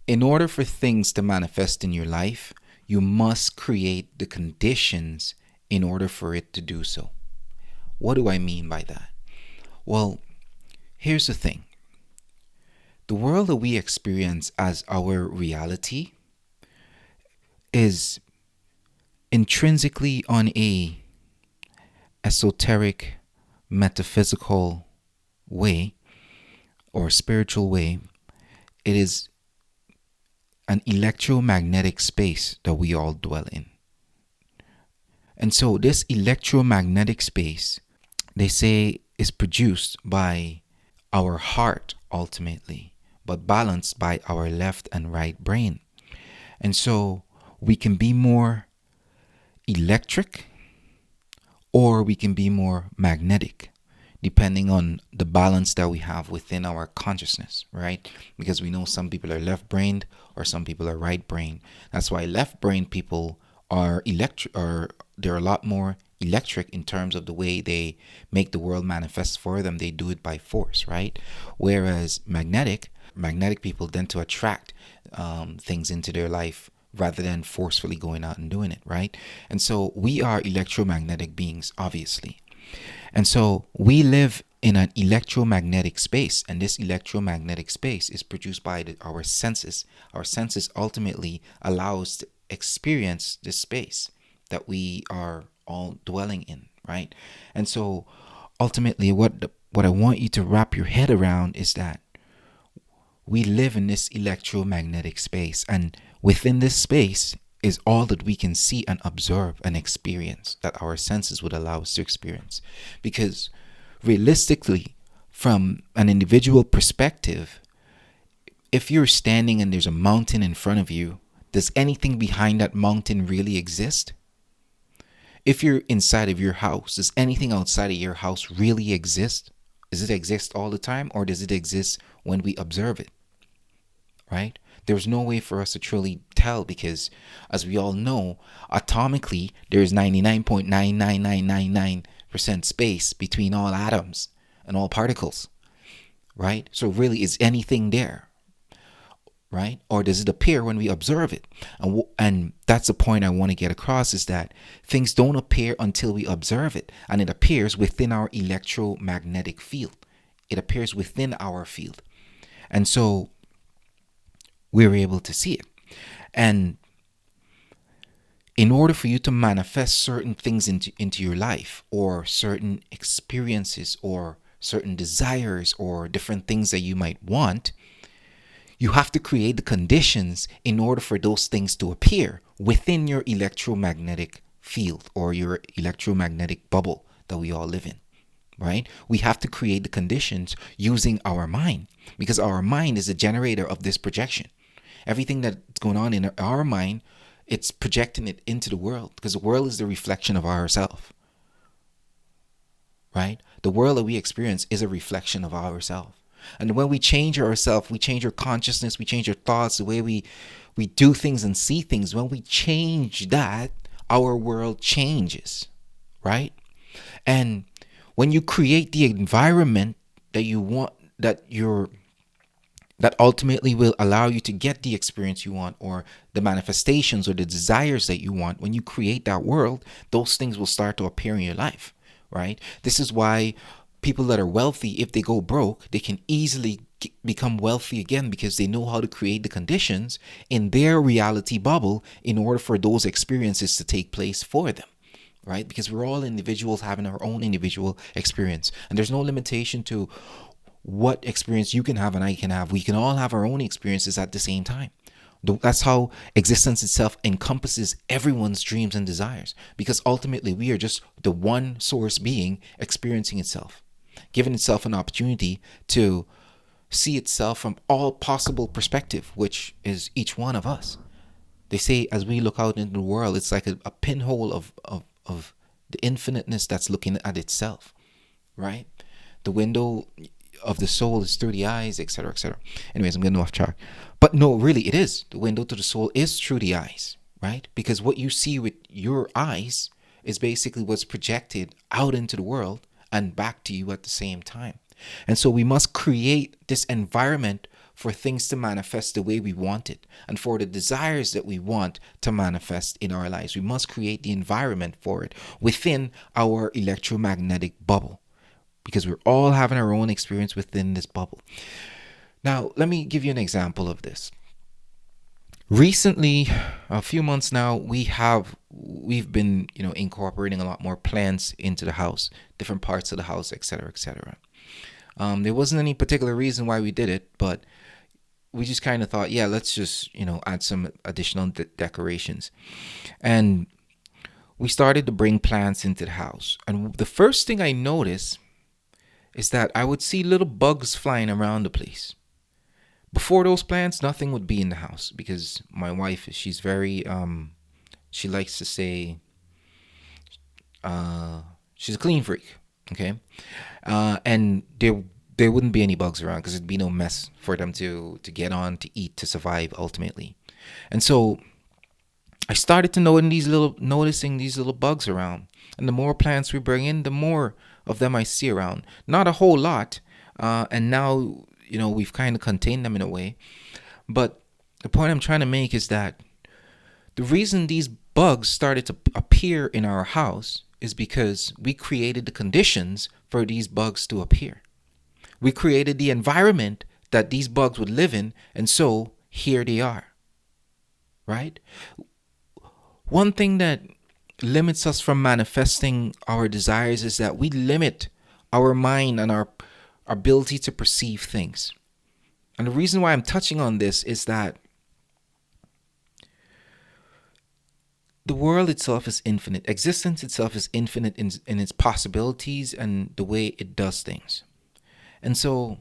In order for things to manifest in your life, you must create the conditions in order for it to do so. What do I mean by that? Well, here's the thing. The world that we experience as our reality is intrinsically on a esoteric, metaphysical way or spiritual way. It is an electromagnetic space that we all dwell in. And so this electromagnetic space, they say, is produced by our heart ultimately, but balanced by our left and right brain. And so we can be more electric or we can be more magnetic, depending on the balance that we have within our consciousness, right? Because we know some people are left-brained or some people are right-brained. That's why left-brained people are they're a lot more electric in terms of the way they make the world manifest for them. They do it by force, right? Whereas magnetic people tend to attract things into their life rather than forcefully going out and doing it, right? And so we are electromagnetic beings, obviously. And so we live in an electromagnetic space, and this electromagnetic space is produced by our senses. Our senses ultimately allow us to experience this space that we are all dwelling in, right? And so ultimately what I want you to wrap your head around is that we live in this electromagnetic space, and within this space is all that we can see and observe and experience that our senses would allow us to experience. Because realistically, from an individual perspective, if you're standing and there's a mountain in front of you, does anything behind that mountain really exist? If you're inside of your house, does anything outside of your house really exist? Does it exist all the time, or does it exist when we observe it? Right? There's no way for us to truly tell because, as we all know, atomically, there's 99.99999% space between all atoms and all particles, right? So really, is anything there, right? Or does it appear when we observe it? And that's the point I want to get across, is that things don't appear until we observe it, and it appears within our electromagnetic field. It appears within our field. And so we're able to see it. And in order for you to manifest certain things into your life, or certain experiences, or certain desires, or different things that you might want, you have to create the conditions in order for those things to appear within your electromagnetic field or your electromagnetic bubble that we all live in, right? We have to create the conditions using our mind, because our mind is the generator of this projection. Everything that's going on in our mind, it's projecting it into the world, because the world is the reflection of ourselves, right? The world that we experience is a reflection of ourselves. And when we change ourselves, we change our consciousness, we change our thoughts, the way we do things and see things. When we change that, our world changes, right? And when you create the environment that you want, that ultimately will allow you to get the experience you want, or the manifestations or the desires that you want, when you create that world, those things will start to appear in your life, right? This is why people that are wealthy, if they go broke, they can easily become wealthy again, because they know how to create the conditions in their reality bubble in order for those experiences to take place for them, right? Because we're all individuals having our own individual experience, and there's no limitation to what experience you can have and I can have. We can all have our own experiences at the same time. That's how existence itself encompasses everyone's dreams and desires, because ultimately we are just the one source being experiencing itself, giving itself an opportunity to see itself from all possible perspective, which is each one of us. They say as we look out into the world, it's like a pinhole of the infiniteness that's looking at itself, right? The window of the soul is through the eyes, etc., etc. Anyways, I'm getting off track. But no, really, it is. The window to the soul is through the eyes, right? Because what you see with your eyes is basically what's projected out into the world and back to you at the same time. And so we must create this environment for things to manifest the way we want it and for the desires that we want to manifest in our lives. We must create the environment for it within our electromagnetic bubble, because we're all having our own experience within this bubble. Now, let me give you an example of this. Recently, a few months now, we've been incorporating a lot more plants into the house, different parts of the house, etc., etc. There wasn't any particular reason why we did it, but we just kind of thought, yeah, let's just add some additional decorations, and we started to bring plants into the house. And the first thing I noticed is that I would see little bugs flying around the place. Before those plants, nothing would be in the house, because my wife, she's very, she likes to say, she's a clean freak, okay? And there wouldn't be any bugs around because there'd be no mess for them to get on, to eat, to survive ultimately. And so I started to noticing these little bugs around. And the more plants we bring in, the more of them I see around. Not a whole lot. And now, we've kind of contained them in a way. But the point I'm trying to make is that the reason these bugs started to appear in our house is because we created the conditions for these bugs to appear. We created the environment that these bugs would live in, and so here they are. Right? One thing that limits us from manifesting our desires is that we limit our mind and our ability to perceive things. And the reason why I'm touching on this is that the world itself is infinite. Existence itself is infinite in its possibilities and the way it does things. And so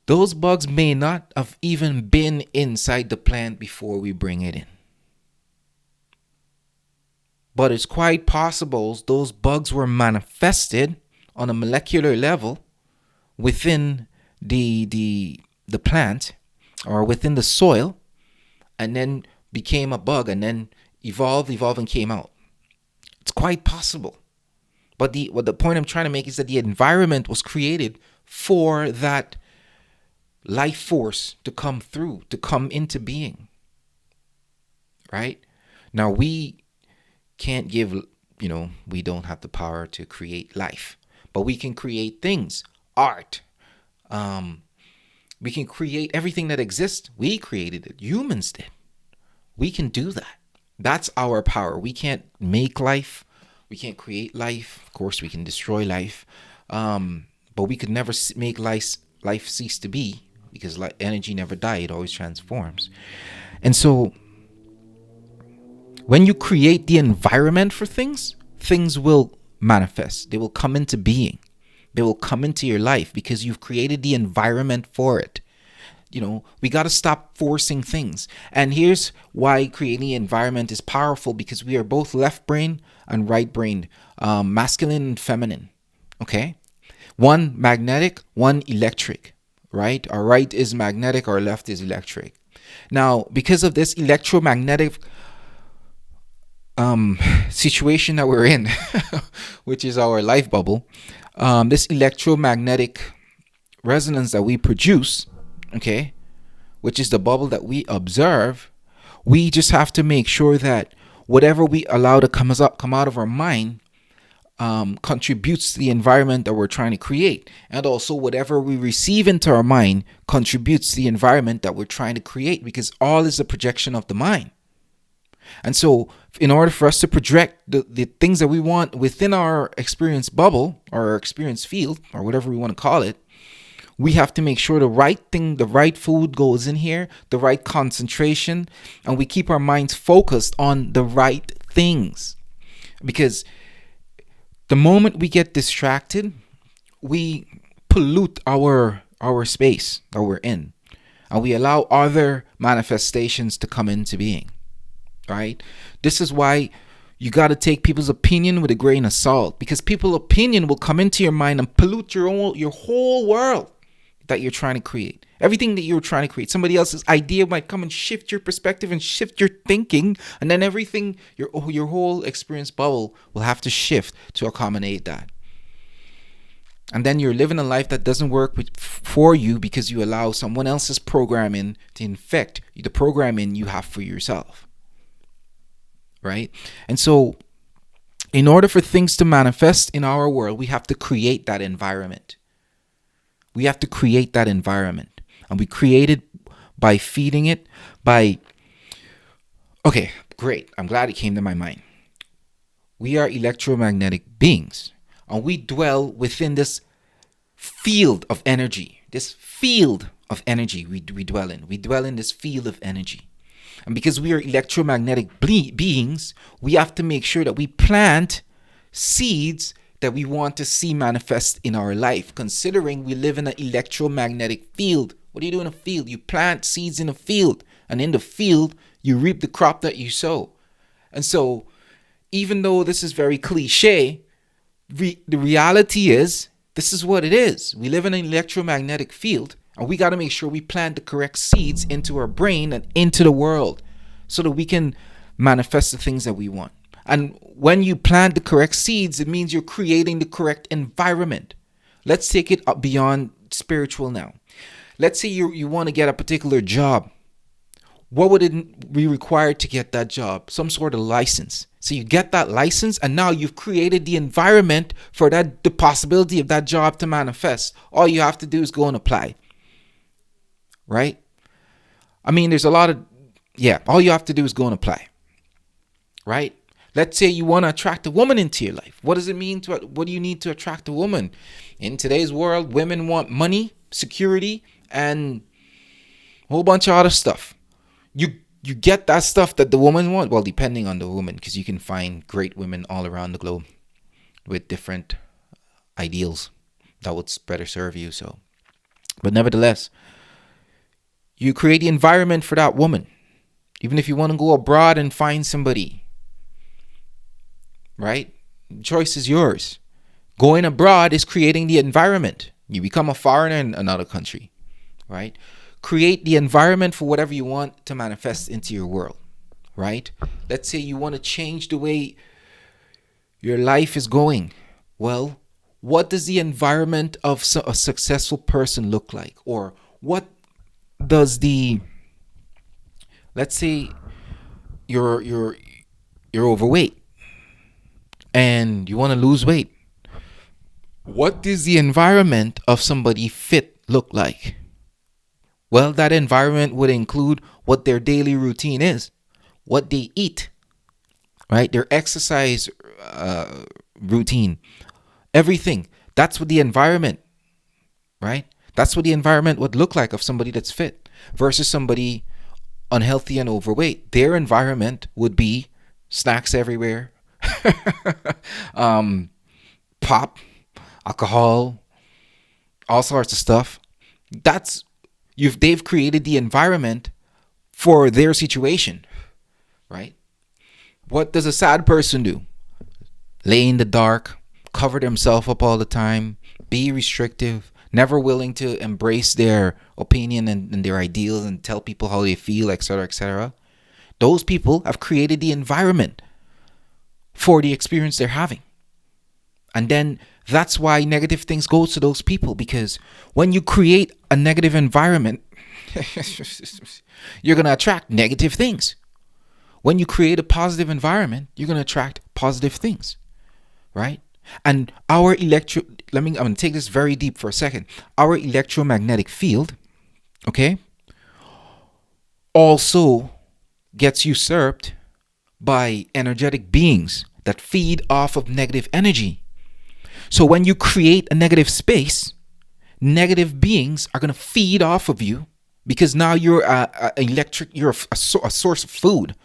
those bugs may not have even been inside the plant before we bring it in. But it's quite possible those bugs were manifested on a molecular level within the plant or within the soil, and then became a bug, and then evolved and came out. It's quite possible. But the point I'm trying to make is that the environment was created for that life force to come through, to come into being. Right? Now, we can't give, we don't have the power to create life, but we can create things, art. We can create everything that exists. We created it. Humans did. We can do that. That's our power. We can't make life. We can't create life. Of course, we can destroy life. But we could never make life cease to be, because energy never dies. It always transforms. And so when you create the environment for things, things will manifest. They will come into being. They will come into your life because you've created the environment for it. We got to stop forcing things. And here's why creating the environment is powerful, because we are both left brain and right brain, masculine and feminine. Okay? One magnetic, one electric, right? Our right is magnetic, our left is electric. Now, because of this electromagnetic situation that we're in, which is our life bubble, this electromagnetic resonance that we produce, okay, which is the bubble that we observe, we just have to make sure that whatever we allow to come out of our mind contributes to the environment that we're trying to create. And also whatever we receive into our mind contributes to the environment that we're trying to create, because all is a projection of the mind. And so in order for us to project the things that we want within our experience bubble or our experience field or whatever we want to call it, we have to make sure the right thing, the right food goes in here, the right concentration, and we keep our minds focused on the right things. Because the moment we get distracted, we pollute our space that we're in, and we allow other manifestations to come into being. Right? This is why you got to take people's opinion with a grain of salt, because people's opinion will come into your mind and pollute your whole world that you're trying to create. Everything that you're trying to create. Somebody else's idea might come and shift your perspective and shift your thinking, and then everything, your whole experience bubble will have to shift to accommodate that. And then you're living a life that doesn't work for you because you allow someone else's programming to infect the programming you have for yourself. Right? And so, in order for things to manifest in our world, we have to create that environment. We have to create that environment. And we create it by feeding it, by... Okay, great. I'm glad it came to my mind. We are electromagnetic beings, and we dwell within this field of energy. This field of energy we dwell in. We dwell in this field of energy. And because we are electromagnetic beings, we have to make sure that we plant seeds that we want to see manifest in our life, considering we live in an electromagnetic field. What do you do in a field? You plant seeds in a field, and in the field, you reap the crop that you sow. And so, even though this is very cliche, the reality is, this is what it is. We live in an electromagnetic field, and we got to make sure we plant the correct seeds into our brain and into the world so that we can manifest the things that we want. And when you plant the correct seeds, it means you're creating the correct environment. Let's take it up beyond spiritual now. Let's say you want to get a particular job. What would it be required to get that job? Some sort of license. So you get that license, and now you've created the environment for the possibility of that job to manifest. All you have to do is go and apply. Right? I mean, there's a lot of... Yeah, all you have to do is go and apply. Right? Let's say you want to attract a woman into your life. What does it mean what do you need to attract a woman? In today's world, women want money, security, and a whole bunch of other stuff. You get that stuff that the woman wants. Well, depending on the woman, because you can find great women all around the globe with different ideals that would better serve you. So, but nevertheless, you create the environment for that woman. Even if you want to go abroad and find somebody, right? The choice is yours. Going abroad is creating the environment. You become a foreigner in another country, right? Create the environment for whatever you want to manifest into your world, right? Let's say you want to change the way your life is going. Well, what does the environment of a successful person look like? Or what does let's say you're overweight and you want to lose weight. What does the environment of somebody fit look like? Well, that environment would include what their daily routine is, what they eat, right? Their exercise routine, everything. That's what the environment, right? That's what the environment would look like of somebody that's fit versus somebody unhealthy and overweight. Their environment would be snacks everywhere, pop, alcohol, all sorts of stuff. They've created the environment for their situation, right? What does a sad person do? Lay in the dark, cover themselves up all the time, be restrictive, never willing to embrace their opinion and their ideals and tell people how they feel, etc., etc. Those people have created the environment for the experience they're having. And then that's why negative things go to those people, because when you create a negative environment, you're going to attract negative things. When you create a positive environment, you're going to attract positive things, right? And I'm going to take this very deep for a second. Our electromagnetic field, okay, also gets usurped by energetic beings that feed off of negative energy. So when you create a negative space, negative beings are going to feed off of you, because now you're you're a source of food.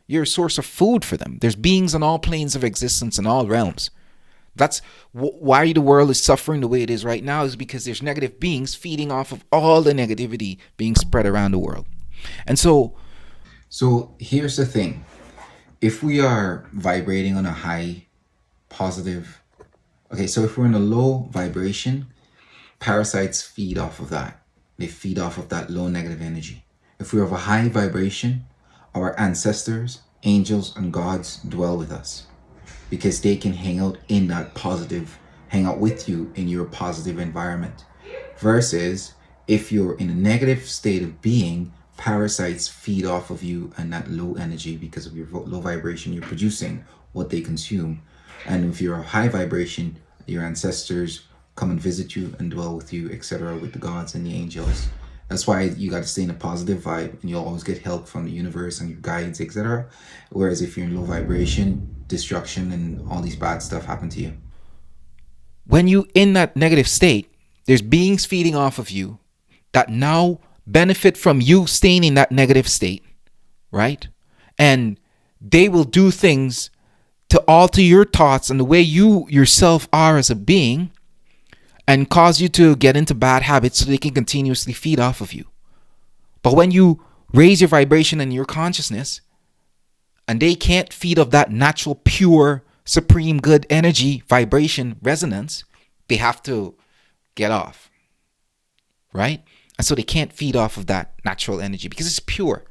You're a source of food for them. There's beings on all planes of existence in all realms. That's why the world is suffering the way it is right now, is because there's negative beings feeding off of all the negativity being spread around the world. And so here's the thing. If we are vibrating on a high positive, okay, so if we're in a low vibration, parasites feed off of that. They feed off of that low negative energy. If we have a high vibration, our ancestors, angels, and gods dwell with us, because they can hang out in that positive hang out with you in your positive environment. Versus if you're in a negative state of being, parasites feed off of you and that low energy because of your low vibration you're producing what they consume. And if you're a high vibration, your ancestors come and visit you and dwell with you, etc., with the gods and the angels. That's why you got to stay in a positive vibe, and you'll always get help from the universe and your guides, etc. Whereas if you're in low vibration, destruction and all these bad stuff happen to you. When you in that negative state, there's beings feeding off of you that now benefit from you staying in that negative state, right? And they will do things to alter your thoughts and the way you yourself are as a being and cause you to get into bad habits so they can continuously feed off of you. But when you raise your vibration and your consciousness, and they can't feed off that natural, pure, supreme good energy, vibration, resonance, they have to get off, right? And so they can't feed off of that natural energy because it's pure.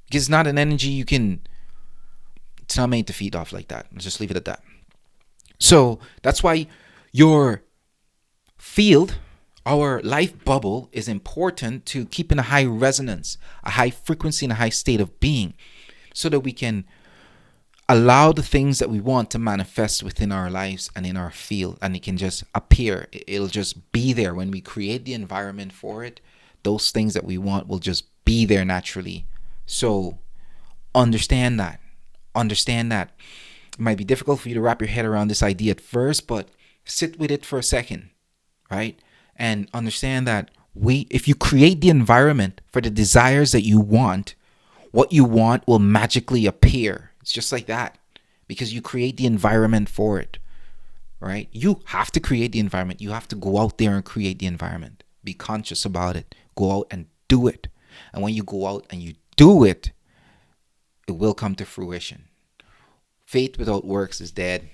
Because it's not an energy it's not made to feed off like that. Let's just leave it at that. So that's why your field, our life bubble, is important to keep in a high resonance, a high frequency, and a high state of being, so that we can allow the things that we want to manifest within our lives and in our field, and it can just appear. It'll just be there when we create the environment for it. Those things that we want will just be there naturally. So understand that. It might be difficult for you to wrap your head around this idea at first, but sit with it for a second, right? And understand that if you create the environment for the desires that you want, what you want will magically appear. It's just like that, because you create the environment for it, right? You have to create the environment. You have to go out there and create the environment. Be conscious about it. Go out and do it. And when you go out and you do it, it will come to fruition. Faith without works is dead.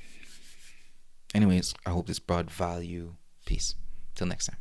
Anyways, I hope this brought value. Peace. Till next time.